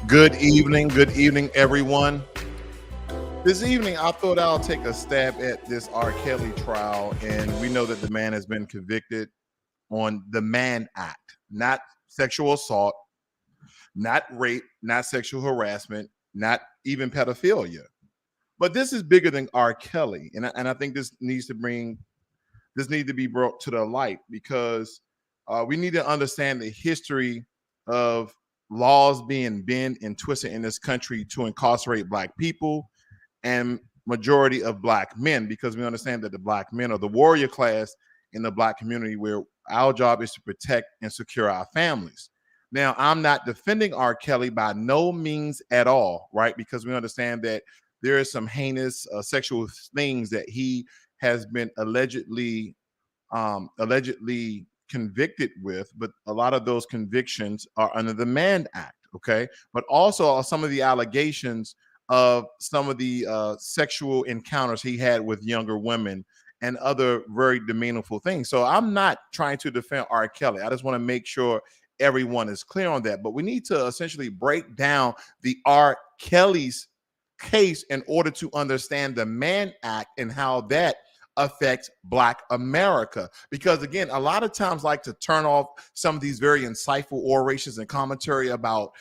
Good evening, everyone. This evening, I thought I'll take a stab at this R. Kelly trial, and we know that the man has been convicted on the Mann Act, not sexual assault, not rape, not sexual harassment, not even pedophilia. But this is bigger than R. Kelly, and I think this needs to be brought to the light because we need to understand the history of laws being bent and twisted in this country to incarcerate black people and majority of black men, because we understand that the black men are the warrior class in the black community, where our job is to protect and secure our families. Now, I'm not defending R. Kelly by no means at all, right? Because we understand that there is some heinous sexual things that he has been allegedly convicted with, but a lot of those convictions are under the Mann Act, okay? But also some of the allegations of some of the sexual encounters he had with younger women and other very demeaningful things. So I'm not trying to defend R. Kelly. I just want to make sure everyone is clear on that. But we need to essentially break down the R. Kelly's case in order to understand the Mann Act and how that affects Black America. Because again, a lot of times like to turn off some of these very insightful orations and commentary about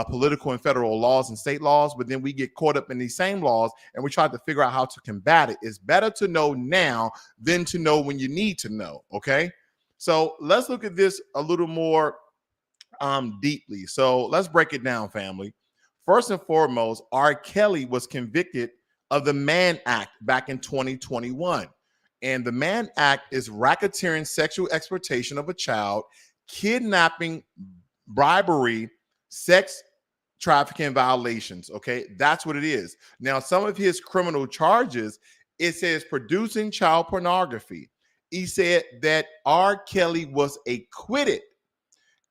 political and federal laws and state laws, but then we get caught up in these same laws and we try to figure out how to combat it. It's better to know now than to know when you need to know, okay? So let's look at this a little more deeply. So let's break it down, family. First and foremost, R. Kelly was convicted of the Mann Act back in 2021. And the Mann Act is racketeering sexual exploitation of a child, kidnapping, bribery, sex trafficking violations. Okay, that's what it is. Now, some of his criminal charges, it says producing child pornography. He said that R. Kelly was acquitted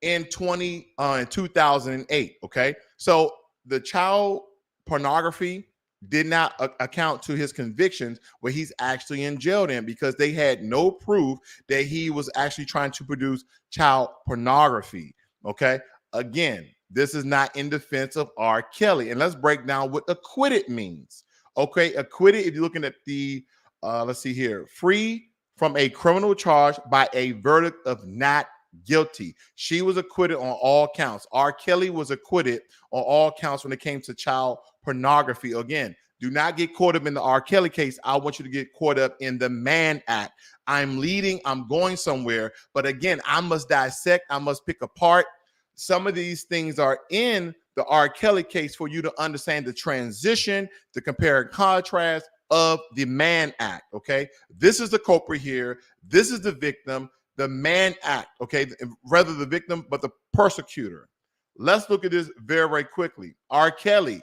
in 2008. Okay, so the child pornography did not account to his convictions where he's actually in jail then, because they had no proof that he was actually trying to produce child pornography. Okay, again, this is not in defense of R. Kelly. And let's break down what acquitted means. Okay, acquitted, if you're looking at the let's see here, free from a criminal charge by a verdict of not guilty. She was acquitted on all counts. R. Kelly was acquitted on all counts when it came to child pornography. Again, do not get caught up in the R. Kelly case. I want you to get caught up in the Mann Act. I'm leading, I'm going somewhere. But again, I must dissect, I must pick apart. Some of these things are in the R. Kelly case for you to understand the transition, the compare and contrast of the Mann Act. Okay, this is the culprit here. This is the victim. The Mann Act, okay, rather the victim, but the persecutor. Let's look at this very, very quickly. R. Kelly.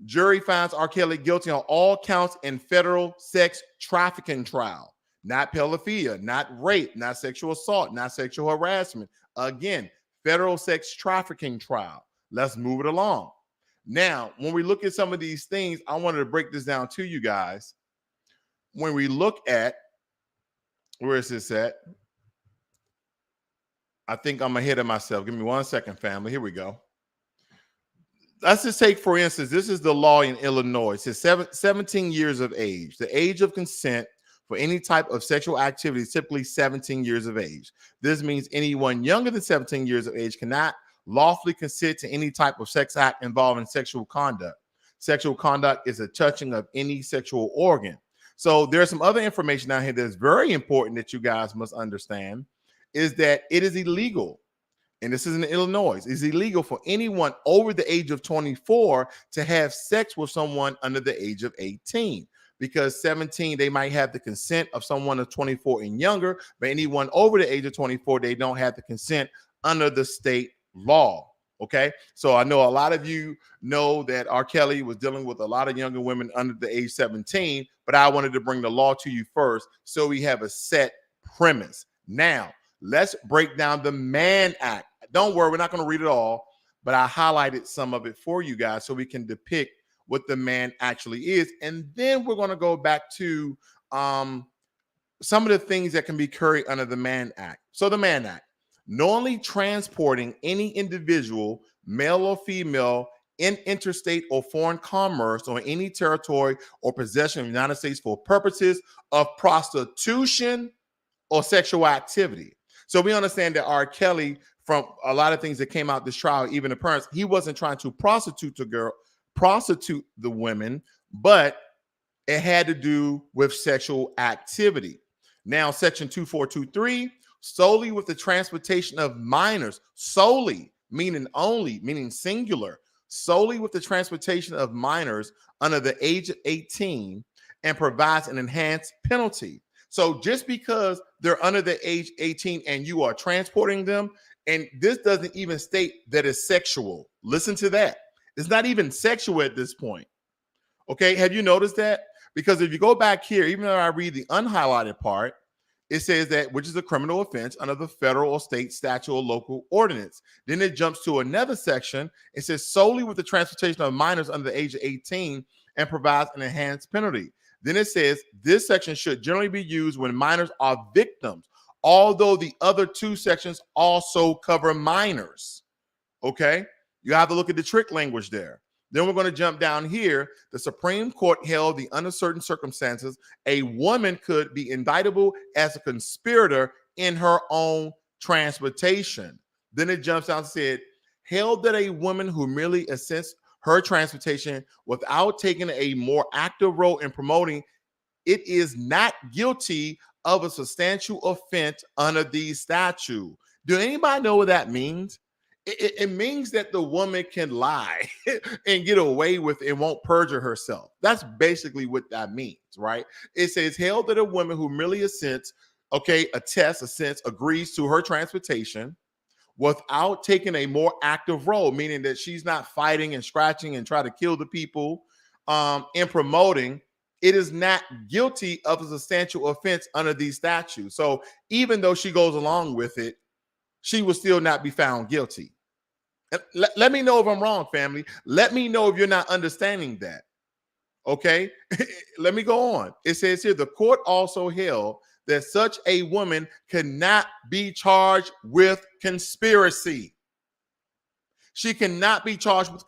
Jury finds R. Kelly guilty on all counts in federal sex trafficking trial. Not pedophilia, not rape, not sexual assault, not sexual harassment. Again, federal sex trafficking trial. Let's move it along. Now, when we look at some of these things, I wanted to break this down to you guys. When we look at, where is this at? I think I'm ahead of myself. Give me 1 second, family. Here we go. Let's just take, for instance, this is the law in Illinois. It says 17 years of age. The age of consent for any type of sexual activity is typically 17 years of age. This means anyone younger than 17 years of age cannot lawfully consent to any type of sex act involving sexual conduct. Sexual conduct is a touching of any sexual organ. So there's some other information out here that's very important that you guys must understand, is that it is illegal, and this is in Illinois, it's illegal for anyone over the age of 24 to have sex with someone under the age of 18. Because 17, they might have the consent of someone of 24 and younger, but anyone over the age of 24, they don't have the consent under the state law. Okay, so I know a lot of you know that R. Kelly was dealing with a lot of younger women under the age 17, but I wanted to bring the law to you first so we have a set premise. Now, let's break down the Mann Act. Don't worry, we're not going to read it all, but I highlighted some of it for you guys so we can depict what the Mann actually is. And then we're going to go back to some of the things that can be carried under the Mann Act. So the Mann Act, knowingly transporting any individual, male or female, in interstate or foreign commerce on any territory or possession of the United States for purposes of prostitution or sexual activity. So we understand that R. Kelly, from a lot of things that came out this trial, even the parents, he wasn't trying to prostitute the women, but it had to do with sexual activity. Now, section 2423, solely with the transportation of minors, solely meaning only, meaning singular, solely with the transportation of minors under the age of 18, and provides an enhanced penalty. So just because they're under the age 18 and you are transporting them, and this doesn't even state that it's sexual. Listen to that. It's not even sexual at this point. Okay, have you noticed that? Because if you go back here, even though I read the unhighlighted part, it says that which is a criminal offense under the federal or state statute or local ordinance. Then it jumps to another section. It says solely with the transportation of minors under the age of 18 and provides an enhanced penalty. Then it says this section should generally be used when minors are victims, although the other two sections also cover minors. Okay, you have to look at the trick language there. Then we're going to jump down here. The Supreme Court held the under certain circumstances, a woman could be indictable as a conspirator in her own transportation. Then it jumps down and said, held that a woman who merely assents her transportation without taking a more active role in promoting it is not guilty of a substantial offense under the statute. Do anybody know what that means? It means that the woman can lie and get away with it and won't perjure herself. That's basically what that means, right? It says held that a woman who merely assents, agrees to her transportation without taking a more active role, meaning that she's not fighting and scratching and trying to kill the people in promoting, it is not guilty of a substantial offense under these statutes. So even though she goes along with it, she will still not be found guilty. Let me know if I'm wrong, family. Let me know if you're not understanding that. Okay, let me go on. It says here, the court also held that such a woman cannot be charged with conspiracy. She cannot be charged with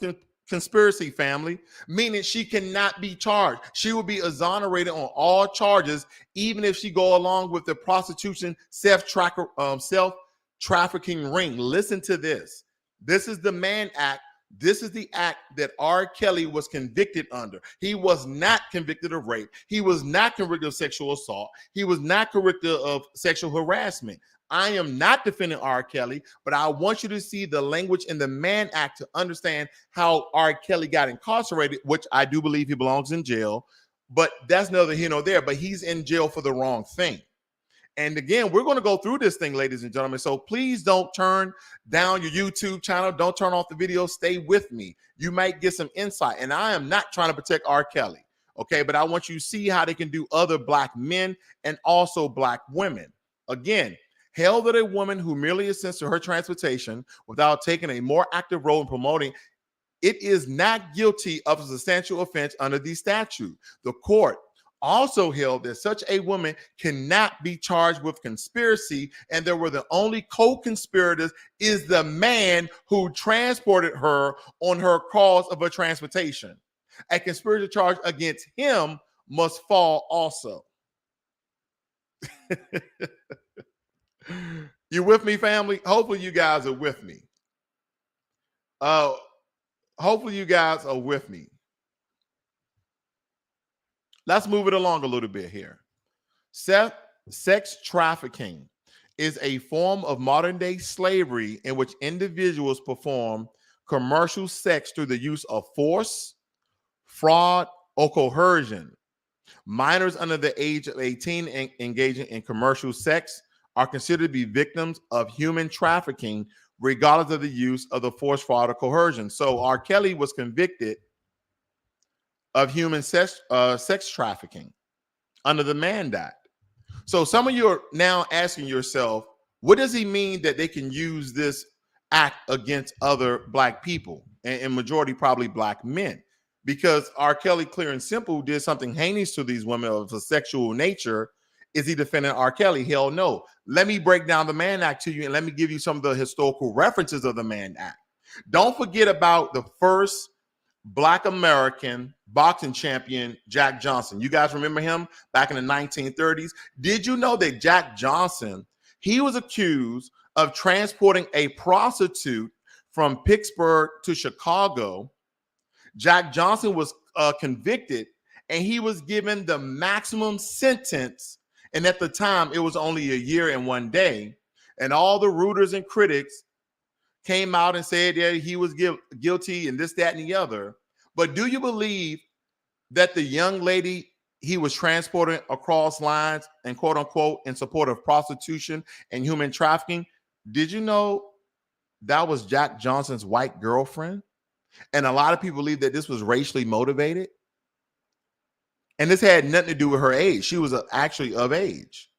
conspiracy, family, meaning she cannot be charged. She will be exonerated on all charges, even if she go along with the prostitution self-trafficking ring. Listen to this. This is the Mann Act. This is the act that R. Kelly was convicted under. He was not convicted of rape. He was not convicted of sexual assault. He was not convicted of sexual harassment. I am not defending R. Kelly, but I want you to see the language in the Mann Act to understand how R. Kelly got incarcerated, which I do believe he belongs in jail, but that's neither here nor there, but he's in jail for the wrong thing. And again, we're going to go through this thing, ladies and gentlemen. So please don't turn down your YouTube channel. Don't turn off the video. Stay with me. You might get some insight. And I am not trying to protect R. Kelly, okay? But I want you to see how they can do other black men and also black women. Again, held that a woman who merely assents to her transportation without taking a more active role in promoting it is not guilty of a substantial offense under the statute. The court also held that such a woman cannot be charged with conspiracy, and there were the only co-conspirators is the man who transported her on her cause of her transportation. A conspiracy charge against him must fall also. You with me, family? Hopefully you guys are with me. Hopefully you guys are with me. Let's move it along a little bit here. Sex trafficking is a form of modern day slavery in which individuals perform commercial sex through the use of force, fraud, or coercion. Minors under the age of 18 engaging in commercial sex are considered to be victims of human trafficking, regardless of the use of the force, fraud, or coercion. So R. Kelly was convicted of human sex trafficking under the Mann Act. So some of you are now asking yourself, what does he mean that they can use this act against other black people, and majority probably black men? Because R. Kelly, clear and simple, did something heinous to these women of a sexual nature. Is he defending R. Kelly? Hell no. Let me break down the Mann Act to you, and let me give you some of the historical references of the Mann Act. Don't forget about the first Black American boxing champion Jack Johnson. You guys remember him back in the 1930s? Did you know that Jack Johnson, he was accused of transporting a prostitute from Pittsburgh to Chicago? Jack Johnson was convicted, and he was given the maximum sentence. And at the time, it was only a year and 1 day. And all the rooters and critics came out and said that he was guilty and this, that, and the other. But do you believe that the young lady he was transporting across lines and quote unquote in support of prostitution and human trafficking, did you know that was Jack Johnson's white girlfriend? And a lot of people believe that this was racially motivated. And this had nothing to do with her age. She was actually of age.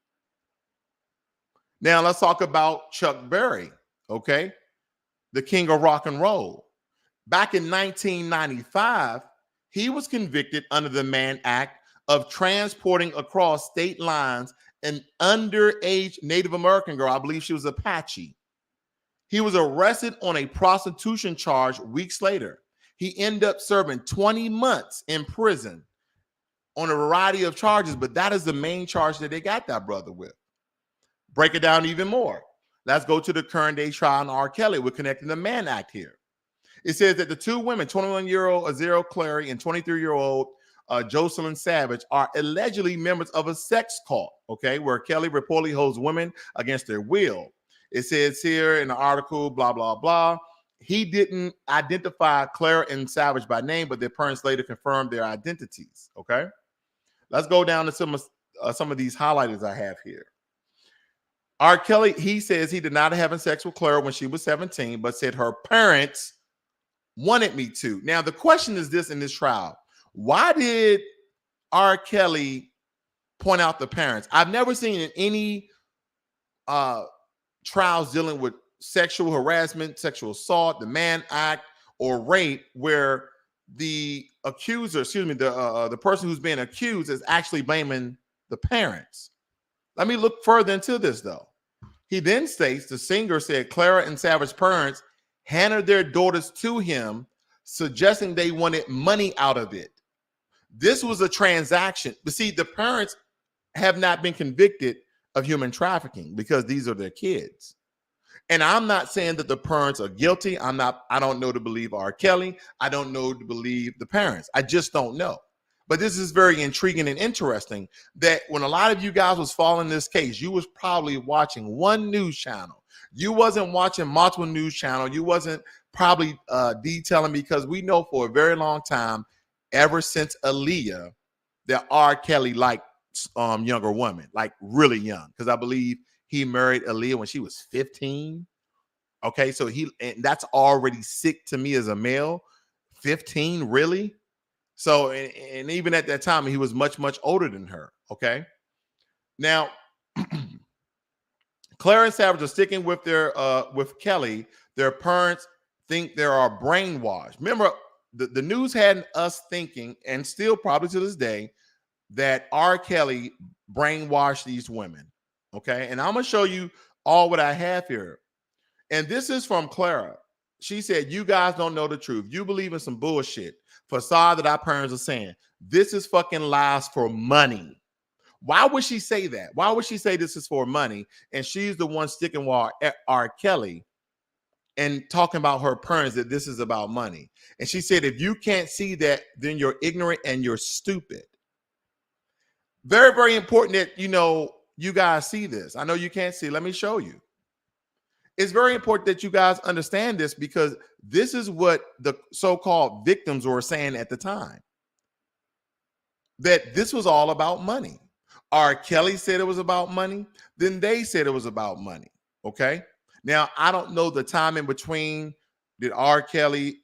Now let's talk about Chuck Berry, okay? The king of rock and roll. Back in 1995, he was convicted under the Mann Act of transporting across state lines an underage Native American girl. I believe she was Apache. He was arrested on a prostitution charge weeks later. He ended up serving 20 months in prison on a variety of charges, but that is the main charge that they got that brother with. Break it down even more. Let's go to the current day trial on R. Kelly. We're connecting the Mann Act here. It says that the two women, 21-year-old Azera Clary and 23-year-old Jocelyn Savage, are allegedly members of a sex cult, okay, where Kelly reportedly holds women against their will. It says here in the article, blah, blah, blah. He didn't identify Claire and Savage by name, but their parents later confirmed their identities, okay? Let's go down to some of these highlighters I have here. R. Kelly, he says he did not have sex with Claire when she was 17, but said her parents wanted me to. Now, the question is this in this trial. Why did R. Kelly point out the parents? I've never seen in any trials dealing with sexual harassment, sexual assault, the Mann Act, or rape, where the accuser, the person who's being accused is actually blaming the parents. Let me look further into this, though. He then states the singer said Clara and Savage's parents handed their daughters to him, suggesting they wanted money out of it. This was a transaction. But see, the parents have not been convicted of human trafficking because these are their kids. And I'm not saying that the parents are guilty. I don't know to believe R. Kelly. I don't know to believe the parents. I just don't know. But this is very intriguing and interesting that when a lot of you guys was following this case, you was probably watching one news channel. You wasn't watching multiple news channels. You wasn't probably detailing, because we know for a very long time, ever since Aaliyah, that R. Kelly liked younger women, like really young, because I believe he married Aaliyah when she was 15. Okay, so and that's already sick to me as a male. 15, really? So, and even at that time, he was much, much older than her. Okay. Now, Claire and Savage are sticking with with Kelly. Their parents think they are brainwashed. Remember, the news had us thinking, and still probably to this day, that R. Kelly brainwashed these women. Okay. And I'm going to show you all what I have here. And this is from Clara. She said, you guys don't know the truth. You believe in some bullshit facade that our parents are saying. This is fucking lies for money. Why would she say that? Why would she say this is for money? And she's the one sticking with R. Kelly and talking about her parents, that this is about money. And she said, if you can't see that, then you're ignorant and you're stupid. Very, very important that, you guys see this. I know you can't see. Let me show you. It's very important that you guys understand this, because this is what the so-called victims were saying at the time, that this was all about money. R. Kelly said it was about money. Then they said it was about money. Okay. Now, I don't know the time in between. Did R. Kelly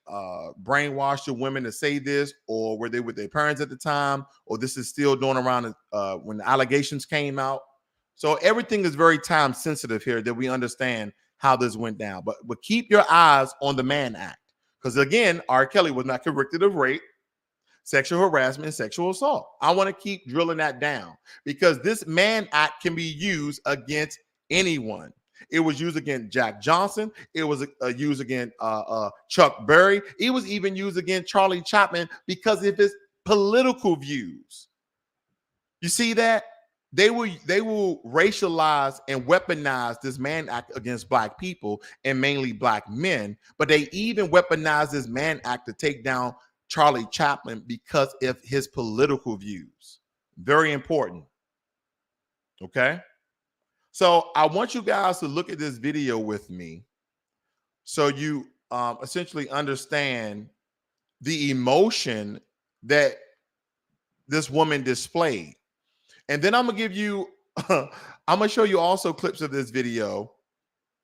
brainwash the women to say this, or were they with their parents at the time, or this is still going around when the allegations came out? So everything is very time sensitive here, that we understand how this went down. But keep your eyes on the Mann Act, because again, R. Kelly was not convicted of rape, sexual harassment, and sexual assault. I want to keep drilling that down, because this Mann Act can be used against anyone. It was used against Jack Johnson. It was used against Chuck Berry. It was even used against Charlie Chaplin because of his political views. You see that? They will racialize and weaponize this Mann Act against black people and mainly black men, but they even weaponize this Mann Act to take down Charlie Chaplin because of his political views. Very important. Okay? So I want you guys to look at this video with me so you essentially understand the emotion that this woman displayed. And then I'm gonna give you, I'm gonna show you also clips of this video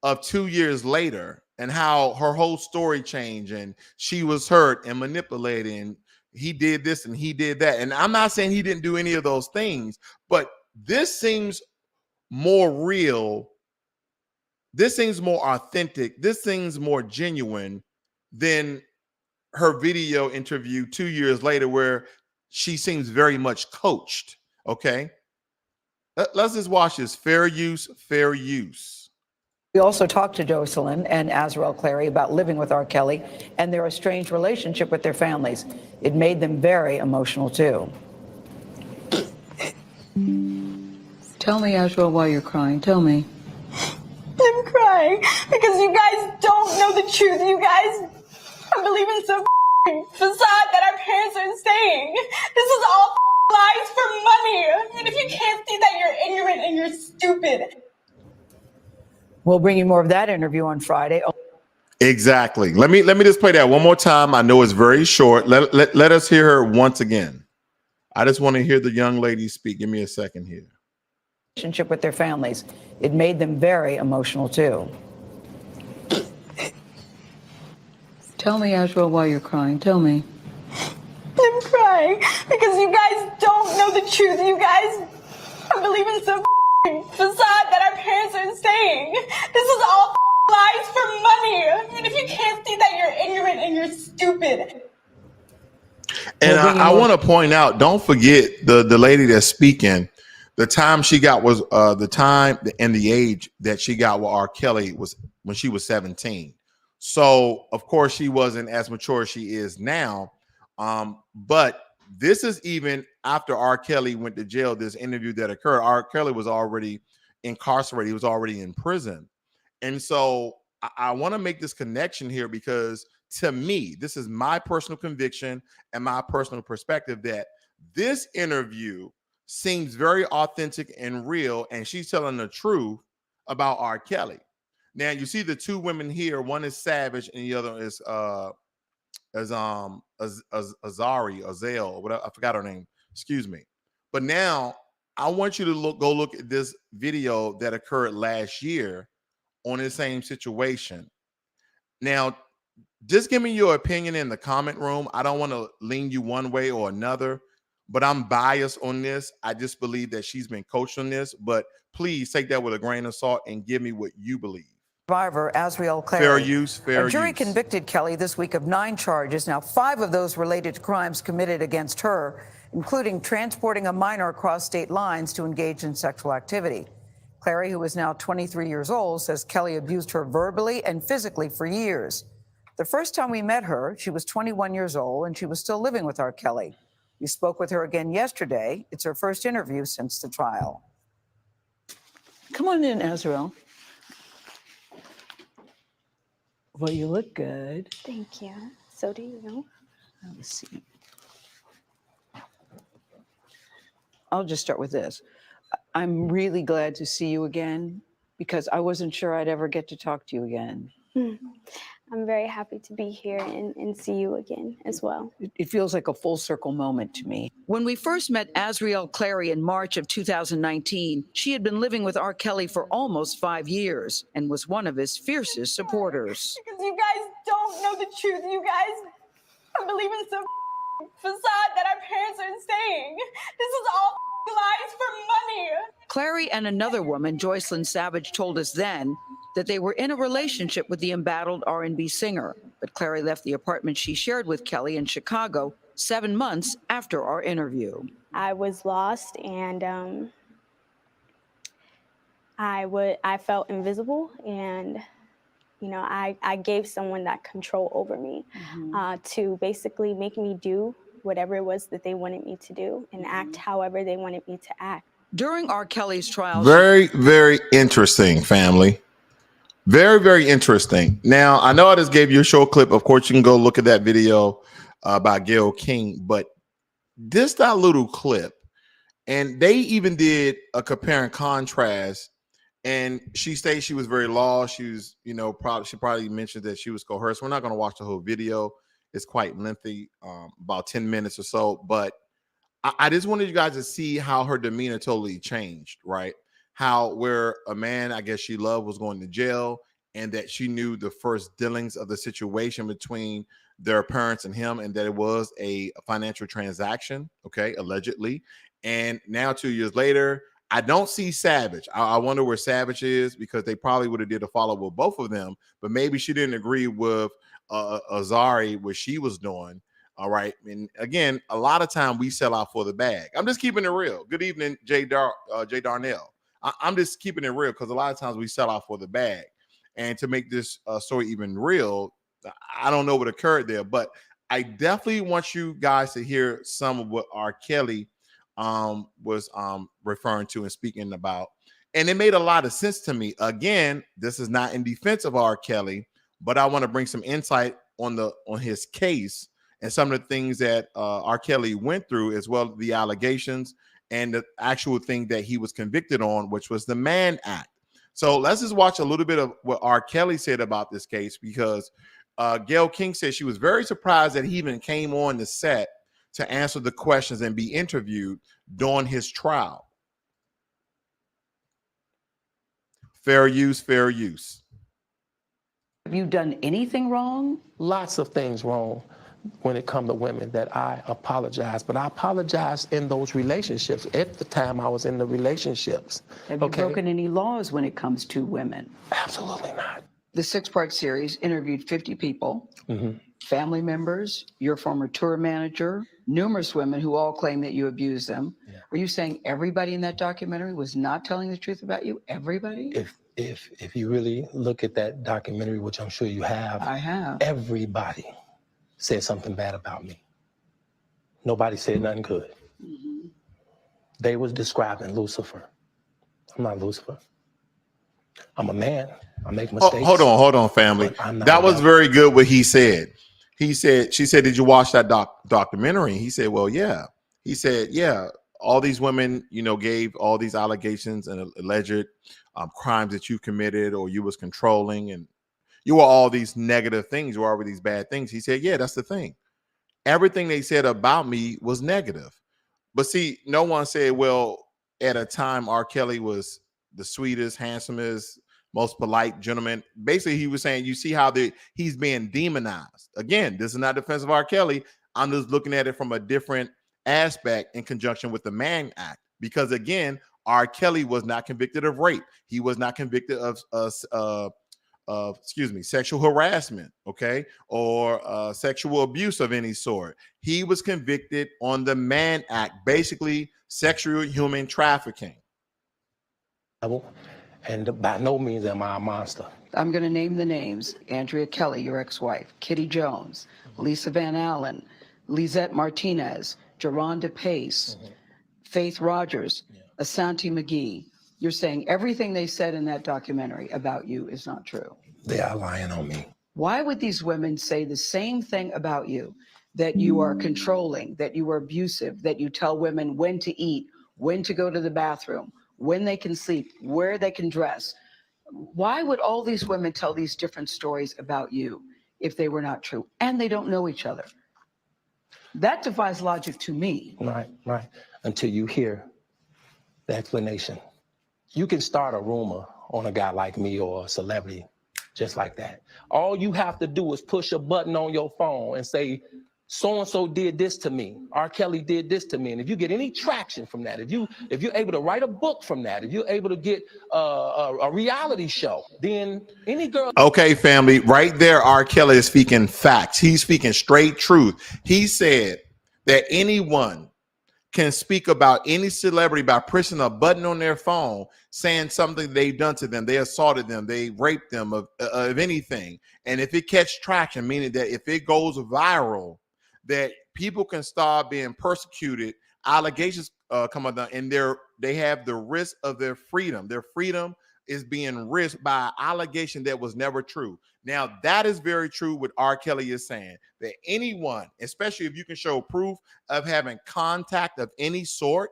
of 2 years later and how her whole story changed and she was hurt and manipulated and he did this and he did that. And I'm not saying he didn't do any of those things, but this seems more real. This seems more authentic. This seems more genuine than her video interview 2 years later where she seems very much coached. Okay, let's just watch this. Fair use, fair use. We also talked to Jocelyn and Azriel Clary about living with R. Kelly and their estranged relationship with their families. It made them very emotional, too. Tell me, Azriel, why you're crying. Tell me. I'm crying because you guys don't know the truth. You guys are believing some facade that our parents are saying. This is all lies for money. And if you can't see that, you're ignorant and you're stupid. We'll bring you more of that interview on Friday. Exactly. Let me just play that one more time. I know it's very short. Let us hear her once again. I just want to hear the young lady speak. Give me a second here. Relationship with their families. It made them very emotional, too. Tell me, Azriel, why you're crying. Tell me. I'm crying because you guys don't know the truth. You guys are believing some facade that our parents are saying. This is all lies for money. And if you can't see that, you're ignorant and you're stupid. And I want to point out, don't forget the lady that's speaking. The time she got was the time and the age that she got with R. Kelly was when she was 17. So, of course, she wasn't as mature as she is now. But this is even after R. Kelly went to jail, this interview that occurred. R. Kelly was already incarcerated. He was already in prison. And so I want to make this connection here because to me, this is my personal conviction and my personal perspective that this interview seems very authentic and real. And she's telling the truth about R. Kelly. Now you see the two women here. One is Savage and the other is Azale, whatever, I forgot her name. Excuse me. But now I want you to go look at this video that occurred last year on the same situation. Now, just give me your opinion in the comment room. I don't want to lean you one way or another, but I'm biased on this. I just believe that she's been coached on this, but please take that with a grain of salt and give me what you believe. Survivor Azriel Clary. Fair use, fair use. A jury convicted Kelly this week of 9 charges. Now, 5 of those related to crimes committed against her, including transporting a minor across state lines to engage in sexual activity. Clary, who is now 23 years old, says Kelly abused her verbally and physically for years. The first time we met her, she was 21 years old and she was still living with R. Kelly. We spoke with her again yesterday. It's her first interview since the trial. Come on in, Azriel. Well, you look good. Thank you. So do you. Have a seat. I'll just start with this. I'm really glad to see you again because I wasn't sure I'd ever get to talk to you again. I'm very happy to be here and see you again as well. It feels like a full circle moment to me. When we first met Azriel Clary in March of 2019, she had been living with R. Kelly for almost 5 years and was one of his fiercest supporters. Because you guys don't know the truth. You guys are believing some facade that our parents are saying. This is all lies for money. Clary and another woman, Jocelyn Savage, told us then that they were in a relationship with the embattled R&B singer. But Clary left the apartment she shared with Kelly in Chicago 7 months after our interview. I was lost and I felt invisible, and I gave someone that control over me to basically make me do whatever it was that they wanted me to do and act however they wanted me to act. During R. Kelly's trial, Very, very interesting, family. Very, very interesting. Now, I know I just gave you a short clip. Of course, you can go look at that video by Gayle King, but that little clip, and they even did a compare and contrast. And she stated she was very lost. She was, she probably mentioned that she was coerced. We're not going to watch the whole video. It's quite lengthy, about 10 minutes or so. But I just wanted you guys to see how her demeanor totally changed, right? How where a man, I guess she loved, was going to jail, and that she knew the first dealings of the situation between their parents and him, and that it was a financial transaction, okay, allegedly. And now 2 years later, I don't see Savage. I wonder where Savage is, because they probably would have did a follow with both of them, but maybe she didn't agree with Azari what she was doing. All right. And again, a lot of time we sell out for the bag. I'm just keeping it real. Good evening, Jay Darnell. I'm just keeping it real, because a lot of times we sell out for the bag. And to make this story even real, I don't know what occurred there, but I definitely want you guys to hear some of what R. Kelly was referring to and speaking about. And it made a lot of sense to me. Again, this is not in defense of R. Kelly, but I want to bring some insight on his case and some of the things that R. Kelly went through, as well as the allegations and the actual thing that he was convicted on, which was the Mann Act. So let's just watch a little bit of what R. Kelly said about this case, because Gayle King said she was very surprised that he even came on the set to answer the questions and be interviewed during his trial. Fair use, fair use. Have you done anything wrong? Lots of things wrong when it comes to women that I apologize, but I apologize in those relationships. At the time I was in the relationships. Have you broken any laws when it comes to women? Absolutely not. the 6-part series interviewed 50 people, family members, your former tour manager, numerous women who all claim that you abused them. Yeah. Were you saying everybody in that documentary was not telling the truth about you? Everybody? If you really look at that documentary, which I'm sure you have, I have. everybody said something bad about me. Nobody said nothing good. They was describing Lucifer. I'm not Lucifer. I'm a man. I make mistakes. Hold on, family. That was very good what he said. She said, did you watch that documentary? He said, well, yeah. He said, yeah, all these women, gave all these allegations and alleged crimes that you committed, or you was controlling, and you were all these negative things, you were all these bad things. He said, yeah, that's the thing. Everything they said about me was negative. But see, no one said, well, at a time, R. Kelly was the sweetest, handsomest, most polite gentleman. Basically, he was saying, you see how he's being demonized. Again, this is not defense of R. Kelly. I'm just looking at it from a different aspect in conjunction with the Mann Act. Because again, R. Kelly was not convicted of rape. He was not convicted of sexual harassment, okay, or sexual abuse of any sort. He was convicted on the Mann Act, basically sexual human trafficking. And by no means am I a monster. I'm going to name the names. Andrea Kelly, your ex-wife, Kitty Jones, Lisa Van Allen, Lisette Martinez, Geronda Pace, Faith Rogers, Asante McGee. You're saying everything they said in that documentary about you is not true. They are lying on me. Why would these women say the same thing about you, that you are controlling, that you are abusive, that you tell women when to eat, when to go to the bathroom, when they can sleep, where they can dress? Why would all these women tell these different stories about you if they were not true? And they don't know each other. That defies logic to me. Right. Until you hear the explanation. You can start a rumor on a guy like me or a celebrity just like that. All you have to do is push a button on your phone and say, so-and-so did this to me. R. Kelly did this to me. And if you get any traction from that, if you're able to write a book from that, if you're able to get a reality show, then any girl. Okay, family, right there, R. Kelly is speaking facts. He's speaking straight truth. He said that anyone can speak about any celebrity by pressing a button on their phone, saying something they've done to them, they assaulted them, they raped them of anything. And if it catch traction, meaning that if it goes viral, that people can start being persecuted, allegations come up, and they have the risk of their freedom. Their freedom is being risked by an allegation that was never true. Now, that is very true what R. Kelly is saying, that anyone, especially if you can show proof of having contact of any sort,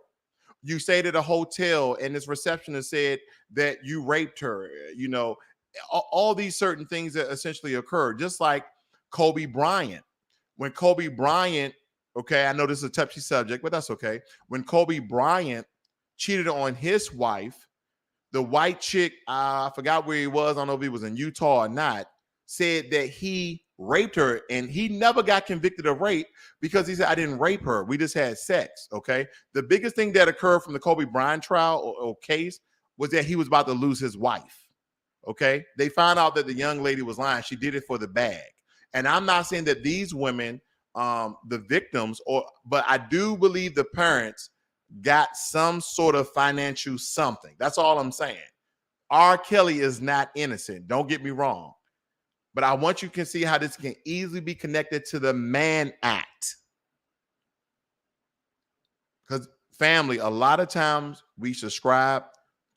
you stayed at a hotel and this receptionist said that you raped her, you know, all these certain things that essentially occurred, just like Kobe Bryant. When Kobe Bryant, okay, I know this is a touchy subject, but that's okay. When Kobe Bryant cheated on his wife, the white chick, I forgot where he was, I don't know if he was in Utah or not, said that he raped her, and he never got convicted of rape because he said, I didn't rape her. We just had sex, okay? The biggest thing that occurred from the Kobe Bryant trial or case was that he was about to lose his wife, okay? They found out that the young lady was lying. She did it for the bag. And I'm not saying that these women, the victims, but I do believe the parents got some sort of financial something. That's all I'm saying. R. Kelly is not innocent. Don't get me wrong. But I want you to see how this can easily be connected to the Mann Act. Because family, a lot of times we subscribe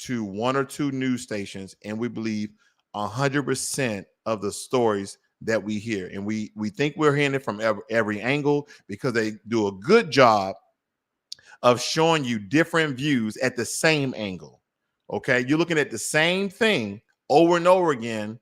to one or two news stations and we believe 100% of the stories that we hear. And we think we're hearing it from every angle because they do a good job of showing you different views at the same angle. Okay, you're looking at the same thing over and over again,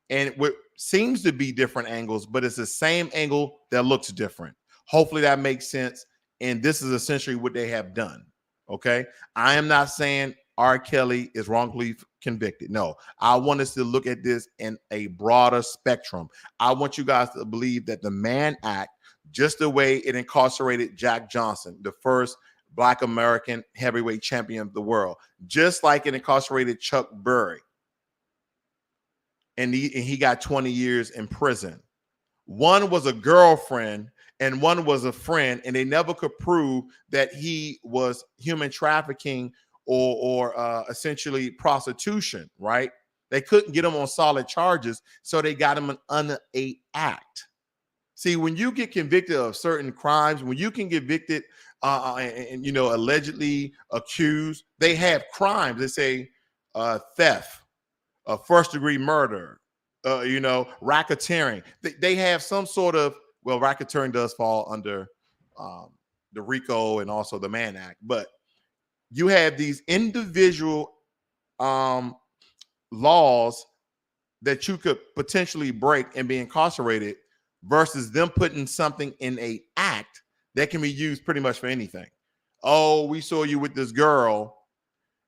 and what seems to be different angles, but it's the same angle that looks different. Hopefully that makes sense. And this is essentially what they have done. Okay, I am not saying R. Kelly is wrongfully convicted. No, I want us to look at this in a broader spectrum. I want you guys to believe that the Mann Act, just the way it incarcerated Jack Johnson, the first Black American heavyweight champion of the world, just like it incarcerated Chuck Berry, and he got 20 years in prison. One was a girlfriend and one was a friend, and they never could prove that he was human trafficking or essentially prostitution, right? They couldn't get him on solid charges, so they got him an under 8 act. See, when you get convicted of certain crimes, when you can get convicted and you know, allegedly accused, they have crimes. They say theft, first-degree murder, you know, racketeering. They have some sort of, well, racketeering does fall under the RICO and also the Mann Act, but you have these individual laws that you could potentially break and be incarcerated versus them putting something in an act that can be used pretty much for anything. Oh, we saw you with this girl.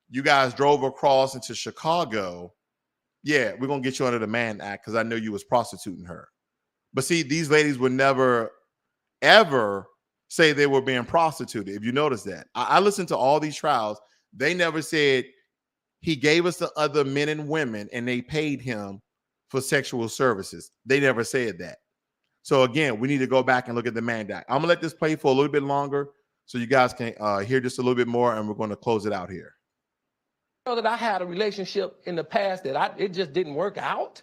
You guys drove across into Chicago. Yeah, we're going to get you under the Mann Act because I know you was prostituting her. But see, these ladies would never, ever say they were being prostituted, if you notice that. I listened to all these trials. They never said he gave us the other men and women and they paid him for sexual services. They never said that. So again, we need to go back and look at the Mann Act. I'm gonna let this play for a little bit longer so you guys can hear just a little bit more, and we're going to close it out here. Know that I had a relationship in the past that it just didn't work out.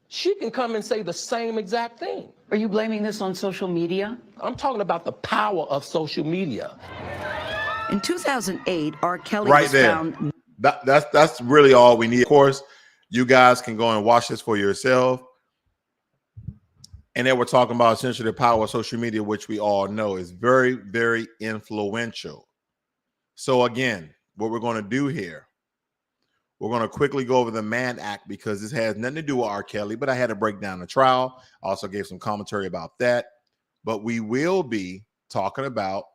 She can come and say the same exact thing. Are you blaming this on social media? I'm talking about the power of social media. In 2008, R. Kelly Right was there. found. That's really all we need. Of course, you guys can go and watch this for yourself. And then we're talking about essentially the power of social media, which we all know is very, very influential. So again, what we're going to do here, we're going to quickly go over the Mann Act because this has nothing to do with R. Kelly, but I had to break down the trial. I also gave some commentary about that. But we will be talking about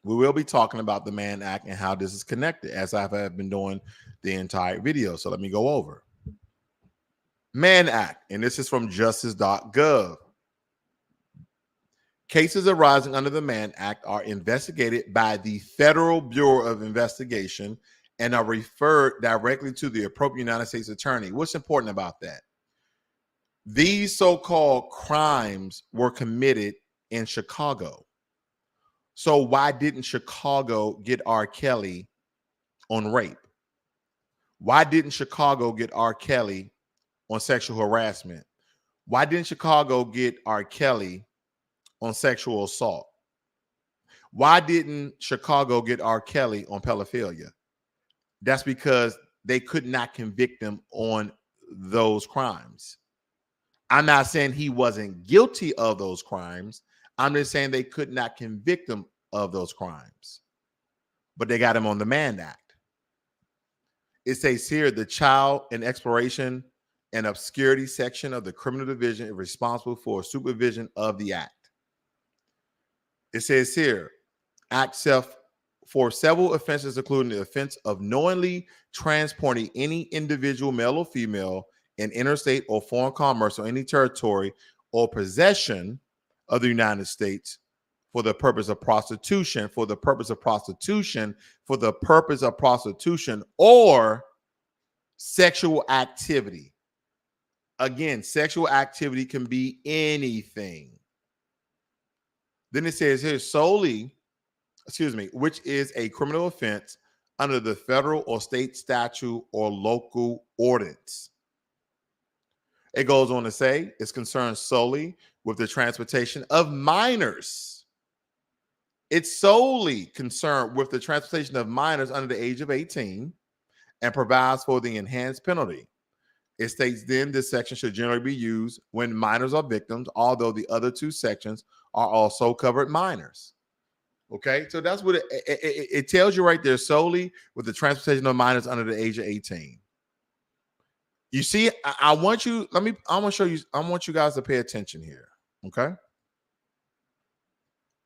the Mann Act and how this is connected, as I have been doing the entire video. So let me go over. Mann Act, and this is from justice.gov. Cases arising under the Mann Act are investigated by the Federal Bureau of Investigation and are referred directly to the appropriate United States attorney. What's important about that? These so-called crimes were committed in Chicago. So why didn't Chicago get R. Kelly on rape? Why didn't Chicago get R. Kelly on sexual harassment? Why didn't Chicago get R. Kelly on sexual assault? Why didn't Chicago get R. Kelly on pedophilia? That's because they could not convict him on those crimes. I'm not saying he wasn't guilty of those crimes. I'm just saying they could not convict him of those crimes. But they got him on the Mann Act. It says here, the child and exploration and obscurity section of the criminal division is responsible for supervision of the act. It says here, act for several offenses, including the offense of knowingly transporting any individual, male or female, in interstate or foreign commerce or any territory or possession of the United States for the purpose of prostitution, for the purpose of prostitution, for the purpose of prostitution, or sexual activity. Again, sexual activity can be anything. Then it says here solely, which is a criminal offense under the federal or state statute or local ordinance. It goes on to say it's concerned solely with the transportation of minors. It's solely concerned with the transportation of minors under the age of 18 and provides for the enhanced penalty. It states then this section should generally be used when minors are victims, although the other two sections are also covered minors. Okay, so that's what it tells you right there, solely with the transportation of minors under the age of 18. You see, I want you guys to pay attention here. Okay.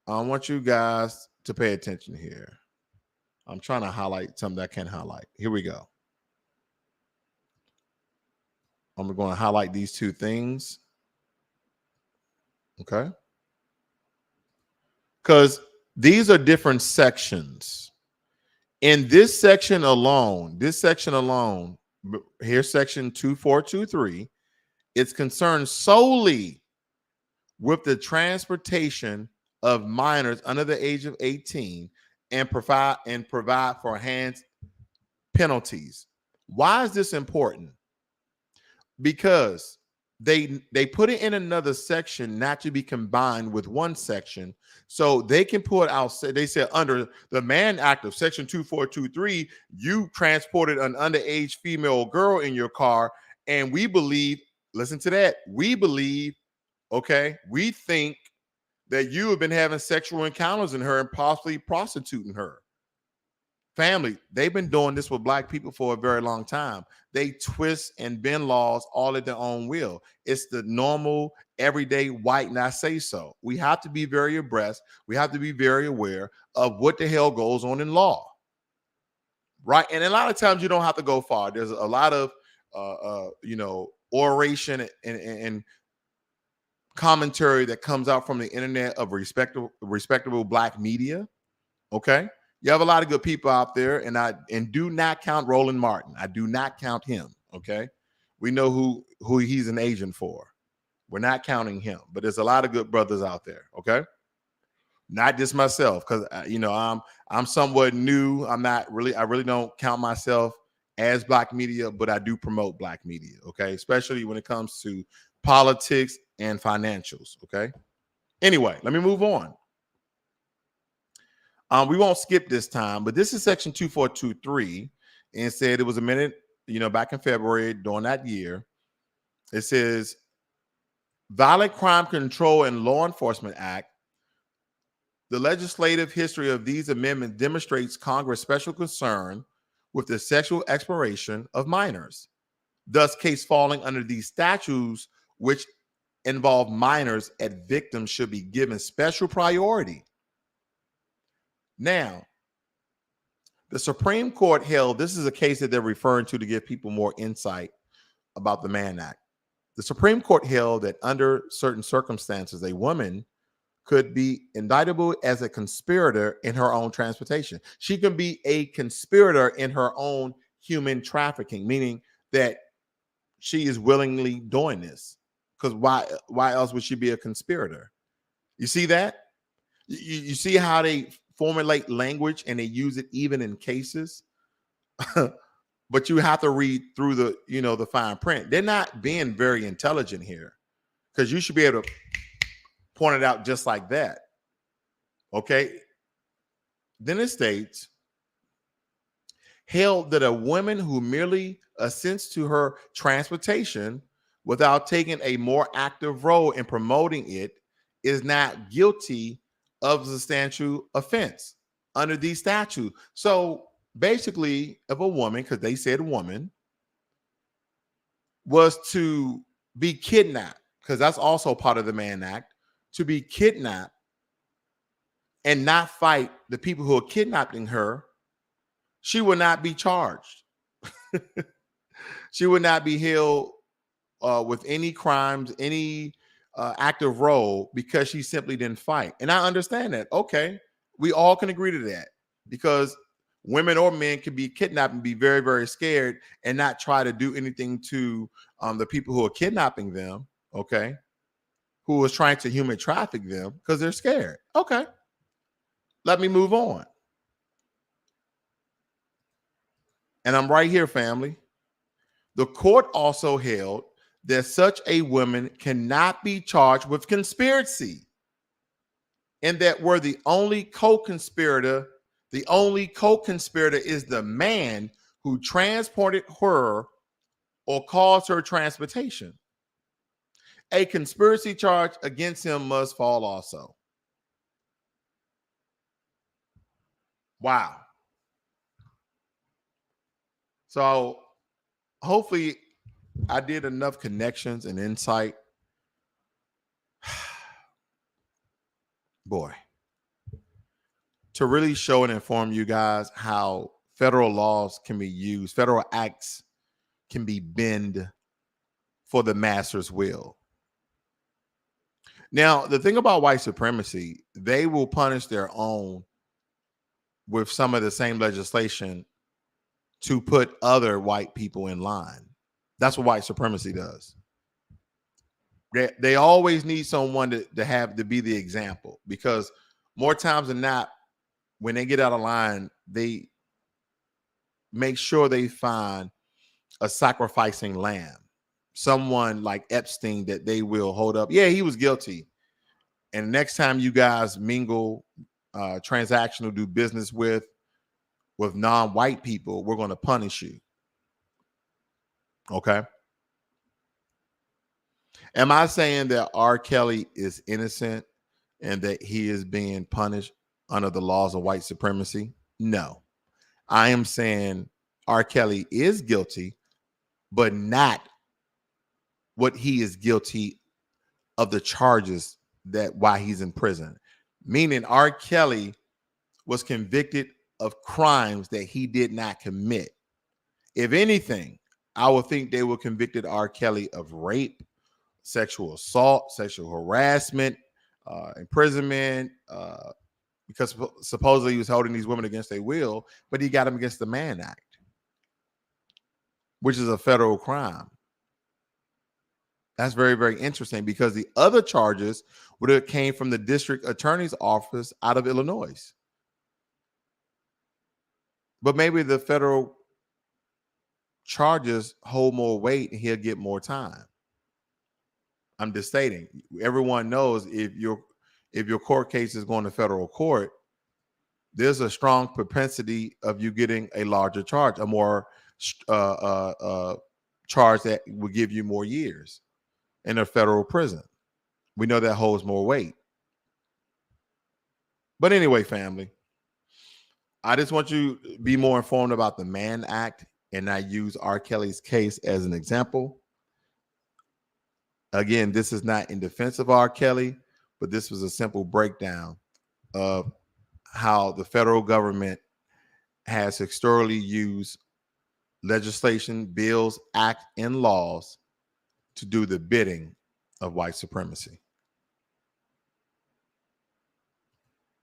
I want you guys to pay attention here. I'm trying to highlight something that I can highlight. Here we go. I'm going to highlight these two things. Okay. Because these are different sections. In this section alone, here's section 2423, it's concerned solely with the transportation of minors under the age of 18 and provide for enhanced penalties. Why is this important? Because they put it in another section not to be combined with one section, so they can put out. They said under the Mann Act of Section 2423, you transported an underage female girl in your car, and we believe. Listen to that. We believe. Okay, we think that you have been having sexual encounters in her and possibly prostituting her. Family, they've been doing this with black people for a very long time. They twist and bend laws all at their own will. It's the normal, everyday white, and I say so. We have to be very abreast. We have to be very aware of what the hell goes on in law. Right? And a lot of times you don't have to go far. There's a lot of, oration and commentary that comes out from the internet of respectable black media. Okay. You have a lot of good people out there, and do not count Roland Martin. I do not count him. Okay. We know who he's an agent for. We're not counting him, but there's a lot of good brothers out there. Okay. Not just myself, because I'm somewhat new. I really don't count myself as black media, but I do promote black media. Okay. Especially when it comes to politics and financials. Okay. Anyway, let me move on. We won't skip this time, but this is section 2423, and said it was amended, back in February during that year. It says Violent Crime Control and Law Enforcement Act. The legislative history of these amendments demonstrates Congress' special concern with the sexual exploration of minors. Thus, case falling under these statutes, which involve minors at victims, should be given special priority. Now, the Supreme Court held, this is a case that they're referring to give people more insight about the Mann Act. The Supreme Court held that under certain circumstances, a woman could be indictable as a conspirator in her own transportation. She can be a conspirator in her own human trafficking, meaning that she is willingly doing this. Because why else would she be a conspirator? You see that? You see how they formulate language and they use it even in cases, but you have to read through the, the fine print. They're not being very intelligent here, because you should be able to point it out just like that. Okay. Then it states, held that a woman who merely assents to her transportation without taking a more active role in promoting it is not guilty of a substantial offense under these statutes. So basically, if a woman, because they said woman, was to be kidnapped, because that's also part of the Mann Act, to be kidnapped and not fight the people who are kidnapping her, she would not be charged. She would not be held with any crimes, any active role, because she simply didn't fight. And I understand that. Okay, we all can agree to that, because women or men can be kidnapped and be very, very scared and not try to do anything to the people who are kidnapping them, okay, who is trying to human traffic them, because they're scared. Okay, let me move on. And I'm right here, family. The court also held that such a woman cannot be charged with conspiracy, and that where the only co-conspirator is the man who transported her or caused her transportation, a conspiracy charge against him must fall also. Wow. So hopefully I did enough connections and insight. Boy, to really show and inform you guys how federal laws can be used, federal acts can be bent for the master's will. Now, the thing about white supremacy, they will punish their own with some of the same legislation to put other white people in line. That's what white supremacy does. They always need someone to be the example, because more times than not, when they get out of line, they make sure they find a sacrificing lamb, someone like Epstein that they will hold up. Yeah, he was guilty. And next time you guys mingle, transactional, do business with non-white people, we're going to punish you. Okay. Am I saying that R. Kelly is innocent and that he is being punished under the laws of white supremacy? No. I am saying R. Kelly is guilty, but not what he is guilty of, the charges that why he's in prison. Meaning R. Kelly was convicted of crimes that he did not commit. If anything, I would think they would convicted R. Kelly of rape, sexual assault, sexual harassment, imprisonment, because supposedly he was holding these women against their will, but he got them against the Mann Act, which is a federal crime. That's very, very interesting, because the other charges would have came from the district attorney's office out of Illinois. But maybe the federal charges hold more weight and he'll get more time. I'm just stating, everyone knows if your court case is going to federal court, there's a strong propensity of you getting a larger charge, a more charge that will give you more years in a federal prison. We know that holds more weight. But anyway, family, I just want you to be more informed about the Mann Act and not use R. Kelly's case as an example. Again, this is not in defense of R. Kelly, but this was a simple breakdown of how the federal government has historically used legislation, bills, acts, and laws to do the bidding of white supremacy.